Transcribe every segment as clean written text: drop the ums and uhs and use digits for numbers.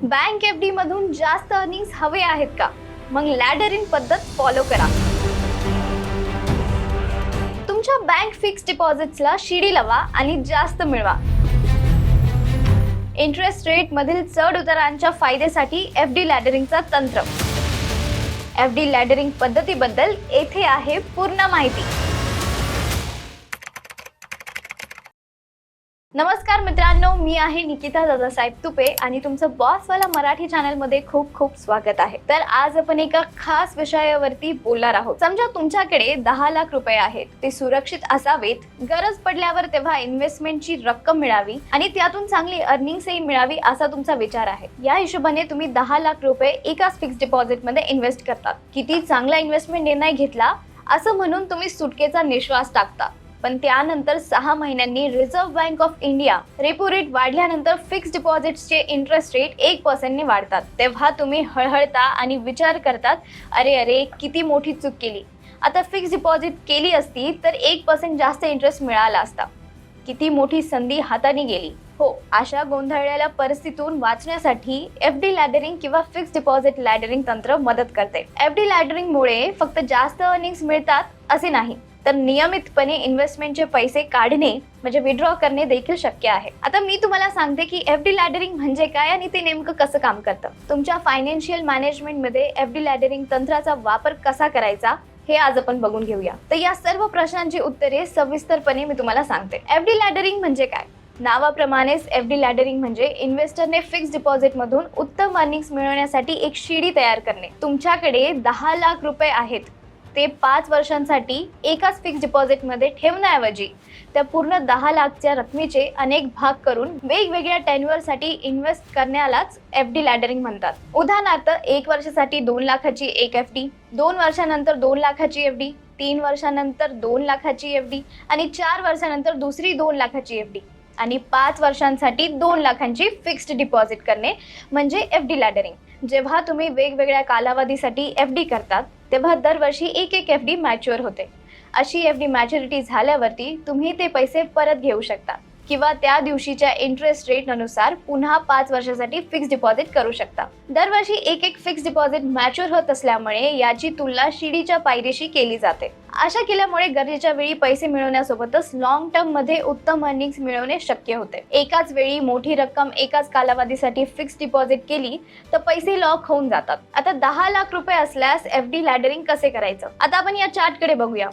Bank FD मधून जास्त earnings हवे आहेत का? मग लॅडरिंग पद्धत फॉलो करा. तुमच्या बँक फिक्स डिपॉझिट्सला शिडी लावा आणि जास्त मिळवा. इंटरेस्ट रेट मधील चढ उतारांच्या फायद्यासाठी एफडी लॅडरिंगचा तंत्र. एफडी लॅडरिंग पद्धतीबद्दल येथे आहे पूर्ण माहिती. नमस्कार मित्रांनो, मी आहे निकिता दादासाहेब तुपे आणि तुमचं बॉसवाला मराठी चॅनल मध्ये खूप खूप स्वागत आहे. तर आज आपण एका खास विषयावरती बोलणार आहोत. समजा तुमच्याकडे 10 लाख रुपये आहेत, ते सुरक्षित असावेत, गरज पडल्यावर तेव्हा इन्व्हेस्टमेंटची रक्कम मिळावी आणि त्यातून चांगली अर्निंग्सही मिळावी असा तुमचा विचार आहे. या हिशोबाने तुम्ही 10 लाख रुपये एकाच फिक्स डिपॉझिट मध्ये इन्व्हेस्ट करतात. किती चांगला इन्व्हेस्टमेंट निर्णय घेतला असं म्हणून तुम्ही सुटकेचा निश्वास टाकता. पण त्यानंतर 6 महिन्यांनी reserve bank of India repo rate वाढल्यानंतर फिक्स डिपॉझिट्सचे इंटरेस्ट रेट 1% ने वाढतात. तेव्हा तुम्ही हळहळता आणि विचार करतात, अरे अरे किती मोठी चूक केली. आता फिक्स डिपॉझिट केली असती तर 1% जास्त इंटरेस्ट मिळाला असता. किती मोठी संधी हाताने गेली. हो, अशा गोंधळलेल्या परिस्थितीतून वाचण्यासाठी एफडी लॅडरिंग किंवा फिक्स डिपॉझिट लॅडरिंग तंत्र मदत करते. एफडी लॅडरिंगमुळे फक्त जास्त अर्निंग्स मिळतात असे नाही, तर नियमितपणे इन्व्हेस्टमेंटचे पैसे काढणे म्हणजे विड्रॉ करणे देखील शक्य आहे. आता मी तुम्हाला सांगते की एफडी लॅडरिंग म्हणजे काय आणि ते नेमकं कसं काम करतं. तुमच्या फायनान्शियल मॅनेजमेंटमध्ये एफडी लॅडरिंग तंत्राचा वापर कसा करायचा हे आज आपण बघून घेऊया. तर या सर्व प्रश्नांची उत्तरे सविस्तरपणे मी तुम्हाला सांगते. एफडी लॅडरिंग म्हणजे काय? नावाप्रमाणेच एफडी लॅडरिंग म्हणजे इन्व्हेस्टरने फिक्स डिपॉझिट मधून उत्तम अर्निंग्स मिळवण्यासाठी एक शिडी तयार करणे. तुमच्याकडे 10 लाख रुपये आहेत, ते 5 वर्षांसाठी एकाच फिक्स डिपॉझिट मध्ये ठेवण्याऐवजी त्या पूर्ण 10 लाखच्या रकमेचे अनेक भाग करून वेगवेगळ्या टेन्युअरसाठी इन्व्हेस्ट करण्यालाच एफडी लॅडरिंग म्हणतात. उदाहरणार्थ 1 वर्षासाठी 2 लाखाची एक एफडी, 2 वर्षानंतर 2 लाखाची एफडी, 3 वर्षानंतर 2 लाखाची एफडी आणि 4 वर्षानंतर दुसरी 2 लाखाची एफडी आणि 5 वर्षांसाठी 2 लाखांची फिक्स्ड डिपॉझिट करणे म्हणजे एफडी लॅडरिंग. जेव्हा तुम्ही वेगवेगळ्या कालावधीसाठी एफडी करतात तेव्हा दरवर्षी एक एफडी मॅच्युअर होते. अशी एफडी मॅच्युरिटी झाल्यावरती तुम्ही ते पैसे परत घेऊ शकता किंवा त्या दिवशीच्या इंटरेस्ट रेट अनुसार पुन्हा 5 वर्षासाठी फिक्स डिपॉझिट करू शकता. दरवर्षी एक फिक्स डिपॉझिट मॅच्युअर होत असल्यामुळे याची तुलना शिडीच्या पायरीशी केली जाते. अशा केल्यामुळे गरजेच्या वेळी पैसे मिळवण्यासोबतच लॉंग टर्म मध्ये उत्तम अर्निंग्स मिळवणे शक्य होते. एकाच वेळी मोठी रक्कम एकाच कालावधीसाठी फिक्स डिपॉझिट केली तर पैसे लॉक होऊन जातात. आता 10 लाख रुपये असल्यास एफडी लॅडरिंग कसे करायचं? आता आपण या चार्ट कडे बघूया.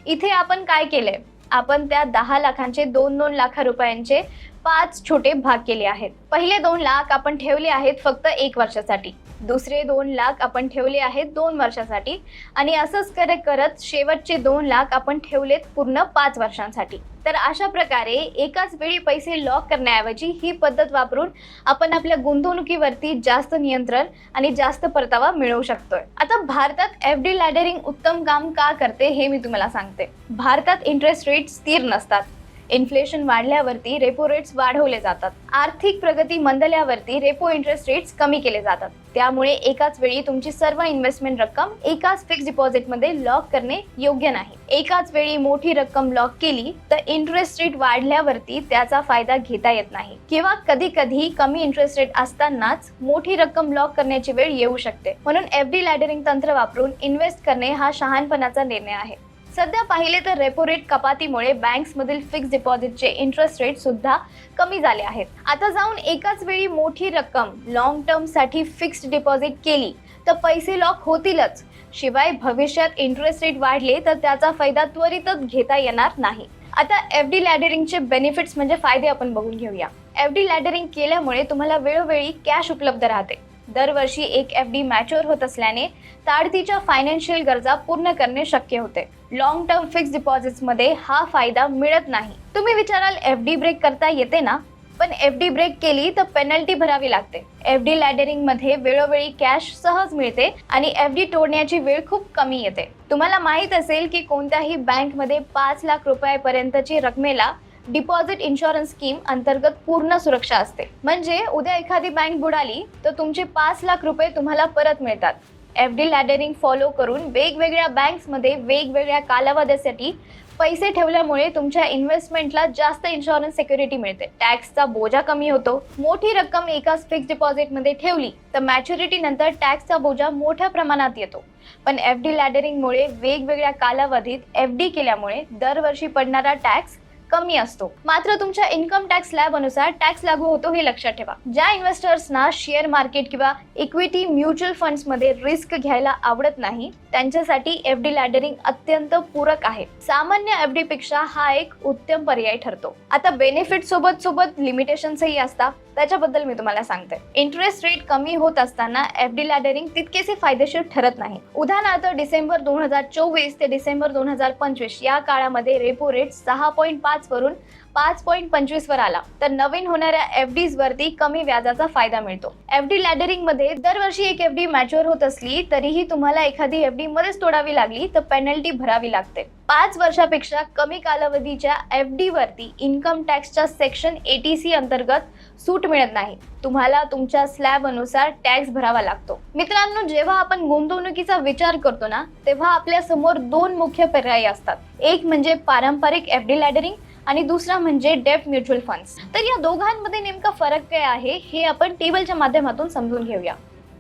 इथे आपण काय केलंय, आपण त्या 10 लाखांचे 2-2 लाख रुपयांचे 5 छोटे भाग केले आहेत. पहिले 2 लाख आपण ठेवले आहेत फक्त 1 वर्षासाठी, दुसरे 2 लाख आपण ठेवले आहेत 2 वर्षासाठी आणि असंच करत करत शेवटचे 2 लाख आपण ठेवलेत पूर्ण 5 वर्षांसाठी. तर अशा प्रकारे एकाच वेळी पैसे लॉक करण्याऐवजी ही पद्धत वापरून आपण आपल्या गुंतवणुकीवरती जास्त नियंत्रण आणि जास्त परतावा मिळवू शकतोय. आता भारतात एफडी लॅडरिंग उत्तम काम का करते हे मी तुम्हाला सांगते. भारतात इंटरेस्ट रेट स्थिर नसतात. इन्फ्लेशन वाढल्यावरती रेपो रेट्स वाढवले जातात. आर्थिक प्रगती मंदल्यावरती रेपो इंटरेस्ट रेट्स कमी केले जातात. त्यामुळे एकाच वेळी तुमची सर्व इन्व्हेस्टमेंट रक्कम एकाच फिक्स डिपॉझिट मध्ये लॉक करणे योग्य नाही. एकाच वेळी मोठी रक्कम लॉक केली तर इंटरेस्ट रेट वाढल्यावरती त्याचा फायदा घेता येत नाही किंवा कधी कधी कमी इंटरेस्ट रेट असतानाच मोठी रक्कम लॉक करण्याची वेळ येऊ शकते. म्हणून एफडी लॅडरिंग तंत्र वापरून इन्व्हेस्ट करणे हा शहाणपणाचा निर्णय आहे. सध्या पाहिले तर रेपो रेट कपातीमुळे बँक्स मधील फिक्स डिपॉझिटचे इंटरेस्ट रेट सुद्धा कमी झाले आहेत. आता जाऊन एकाच वेळी मोठी रक्कम लॉंग टर्म साठी फिक्स्ड डिपॉझिट केली तर पैसे लॉक होतीलच, शिवाय भविष्यात इंटरेस्ट रेट वाढले तर त्याचा फायदा त्वरितच घेता येणार नाही. आता एफडी लॅडरिंगचे बेनिफिट्स म्हणजे फायदे आपण बघून घेऊया. एफडी लॅडरिंग केल्यामुळे तुम्हाला वेळोवेळी कॅश उपलब्ध राहते. दरवर्षी एक एफडी मॅच्युअर होत असल्याने ताडतीच्या फायनान्शियल गरजा पूर्ण करणे शक्य होते. लॉंग टर्म फिक्स डिपॉझिट्स मध्ये हा फायदा मिळत नाही. तुम्ही विचाराल एफडी ब्रेक करता येते ना? पण एफडी ब्रेक केली तर पेनल्टी भरावी लागते. एफडी लॅडरिंग मध्ये वेळोवेळी कॅश सहज मिळते आणि एफडी तोडण्याची वेळ खूप कमी येते. तुम्हाला माहित असेल की कोणत्याही बँकमध्ये 5 लाख रुपयापर्यंतची रकमेला डिपॉझिट इन्शुरन्स स्कीम अंतर्गत पूर्ण सुरक्षा असते. म्हणजे उद्या एखादी बँक बुडाली तर तुमचे 5 लाख रुपये तुम्हाला परत मिळतात. एफडी लॅडरिंग फॉलो करून वेगवेगळ्या बँक्समध्ये वेगवेगळ्या कालावधीसाठी पैसे ठेवल्यामुळे तुमच्या इन्व्हेस्टमेंटला जास्त इन्शुरन्स सिक्युरिटी मिळते, टॅक्सचा बोजा कमी होतो. मोठी रक्कम एकाच फिक्स डिपॉझिटमध्ये ठेवली तर मॅच्युरिटी नंतर टॅक्सचा बोजा मोठ्या प्रमाणात येतो. पण FD लॅडरिंगमुळे वेगवेगळ्या कालावधीत FD केल्यामुळे दरवर्षी पडणारा टॅक्स कमी असतो. मात्र तुमच्या इन्कम टॅक्स स्लॅब अनुसार टॅक्स लागू होतो हे लक्षात ठेवा. ज्या इन्व्हेस्टर्सना शेअर मार्केट किंवा इक्विटी म्युच्युअल फंड्स मध्ये रिस्क घ्यायला आवडत नाही त्यांच्यासाठी FD लॅडरिंग अत्यंत पूरक आहे. सामान्य FD पेक्षा हा एक उत्तम पर्याय ठरतो. आता बेनिफिट सोबत लिमिटेशन्सही असतात, त्याच्याबद्दल मी तुम्हाला सांगते. इंटरेस्ट रेट कमी होत असताना FD लॅडरिंग तितकेसे फायदेशीर ठरत नाही. उदाहरणार्थ डिसेंबर 2024 ते डिसेंबर 2025 या काळामध्ये रेपो रेट 6.5 वरून 5.25 वर आला तर नवीन होणाऱ्या FDs वरती कमी व्याजाचा फायदा मिळतो. FD लॅडरिंग मध्ये दरवर्षी एक FD मॅच्युअर होत असली तरीही तुम्हाला एखादी FD मध्येच तोडावी लागली तर पेनल्टी भरावी लागते. 5 वर्षापेक्षा कमी कालावधीच्या FD वरती इन्कम टॅक्सच्या सेक्शन 80C अंतर्गत सूट मिळत नाही. तुम्हाला तुमच्या स्लॅब अनुसार टॅक्स भरावा लागतो. मित्रांनो, जेव्हा आपण गुंतवणुकीचा विचार करतो ना तेव्हा आपल्या समोर 2 मुख्य पर्याय असतात. एक म्हणजे पारंपरिक FD लॅडरिंग आणि दुसरा म्हणजे डेब्ट म्युच्युअल फंड्स. तर या दोघांमध्ये नेमका फरक काय आहे हे आपण टेबलच्या माध्यमातून समजून घेऊया.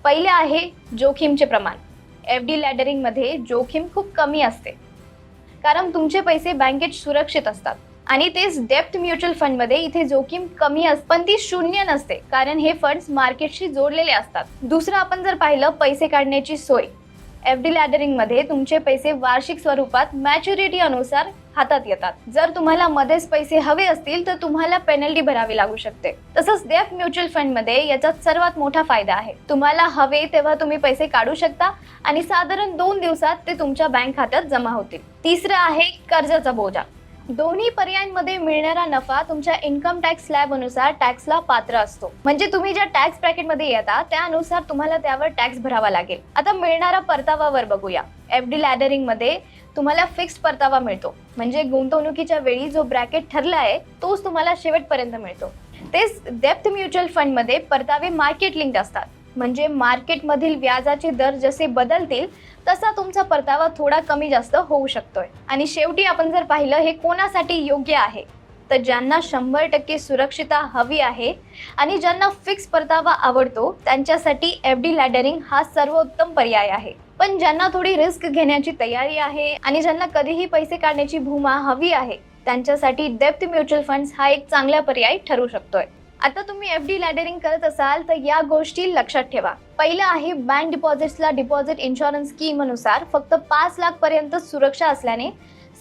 पहिले आहे जोखीमचे प्रमाण. FD लॅडरिंग मध्ये जोखीम खूप कमी असते कारण तुमचे पैसे बँकेत सुरक्षित असतात आणि तेच डेब्ट म्युच्युअल फंड मध्ये इथे जोखीम कमी असते पण ती शून्य नसते कारण हे फंड्स मार्केटशी जोडलेले असतात. दुसरं आपण जर पाहिलं पैसे काढण्याची सोय. FD लॅडरिंग मध्ये तुमचे पैसे वार्षिक स्वरूपात मॅच्युरिटी अनुसार हातात येतात. जर तुम्हाला मध्येच पैसे हवे असतील तर तुम्हाला पेनल्टी भरावी लागू शकते. तसंच डेब्ट म्युच्युअल फंड मध्ये याचा सर्वात मोठा फायदा आहे. तुम्हाला हवे तेव्हा तुम्ही पैसे काढू शकता आणि साधारण 2 दिवसात ते तुमच्या बँक खात्यात जमा होतील. तिसरं आहे कर्जाचा बोजा. दोन्ही पर्यायांमध्ये मिळणारा नफा तुमच्या इन्कम टॅक्स स्लॅब अनुसार टॅक्सला पात्र असतो. म्हणजे तुम्ही ज्या टॅक्स ब्रॅकेटमध्ये येता त्यानुसार तुम्हाला त्यावर टॅक्स भरावा लागेल. आता मिळणारा परतावावर बघूया. FD लॅडरिंग मध्ये तुम्हाला फिक्स्ड परतावा मिळतो म्हणजे गुंतवणुकीच्या वेळी जो ब्रॅकेट ठरला आहे तोच तुम्हाला शेवटपर्यंत मिळतो. तेच डेब्ट म्युच्युअल फंड मध्ये परतावे मार्केट लिंक्ड असतात म्हणजे मार्केटमधील व्याजाचे दर जसे बदलतील तसा तुमचा परतावा थोडा कमी जास्त होऊ शकतोय. आणि शेवटी आपण जर पाहिलं हे कोणासाठी योग्य आहे तर ज्यांना 100% सुरक्षितता हवी आहे आणि ज्यांना फिक्स परतावा आवडतो त्यांच्यासाठी FD लॅडरिंग हा सर्वोत्तम पर्याय आहे. पण ज्यांना थोडी रिस्क घेण्याची तयारी आहे आणि ज्यांना कधीही पैसे काढण्याची भूमा हवी आहे त्यांच्यासाठी डेब्ट म्युच्युअल फंड्स हा एक चांगला पर्याय ठरू शकतोय. आता तुम्ही FD लॅडरिंग करत असाल तर या गोष्टी लक्षात ठेवा. पहिलं आहे बँक डिपॉझिट्सला डिपॉझिट इन्शुरन्स स्कीम अनुसार फक्त 5 लाख पर्यंत सुरक्षा असल्याने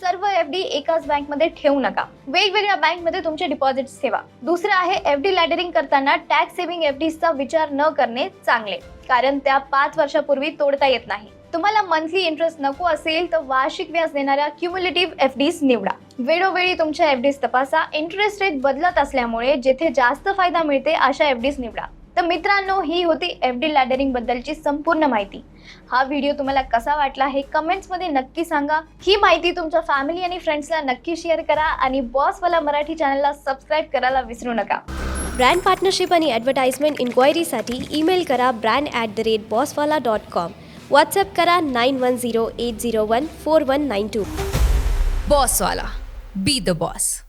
सर्व FD एकाच बँकमध्ये ठेवू नका. वेगवेगळ्या बँकमध्ये तुमचे डिपॉझिट्स ठेवा. दुसरं आहे FD लॅडरिंग करताना टॅक्स सेव्हिंग FDचा विचार न करणे चांगले कारण त्या 5 वर्षापूर्वी तोडता येत नाही. तुम्हाला मंथली इंटरेस्ट नको असेल तर वार्षिक व्याज देणाऱ्या क्युम्युलेटिव्ह FDs निवडा. वेळोवेळी तुमच्या FDs तपासा. इंटरेस्ट रेट बदलत असल्यामुळे जेथे जास्त फायदा मिळते अशा FDs निवडा. तर मित्रांनो, ही होती FD लॅडरिंग बद्दलची संपूर्ण माहिती. हा व्हिडिओ तुम्हाला कसा वाटला हे कमेंट्स मध्ये नक्की सांगा. ही माहिती तुमच्या फॅमिली आणि फ्रेंड्सला नक्की शेअर करा आणि बॉसवाला मराठी चॅनलला सबस्क्राईब करायला विसरू नका. ब्रँड पार्टनरशिप आणि ॲडव्हर्टाइजमेंट इन्क्वायरीसाठी ईमेल करा brand@bosswala.com. व्हॉट्सअप करा 9108014192. बॉसवाला. Be the boss.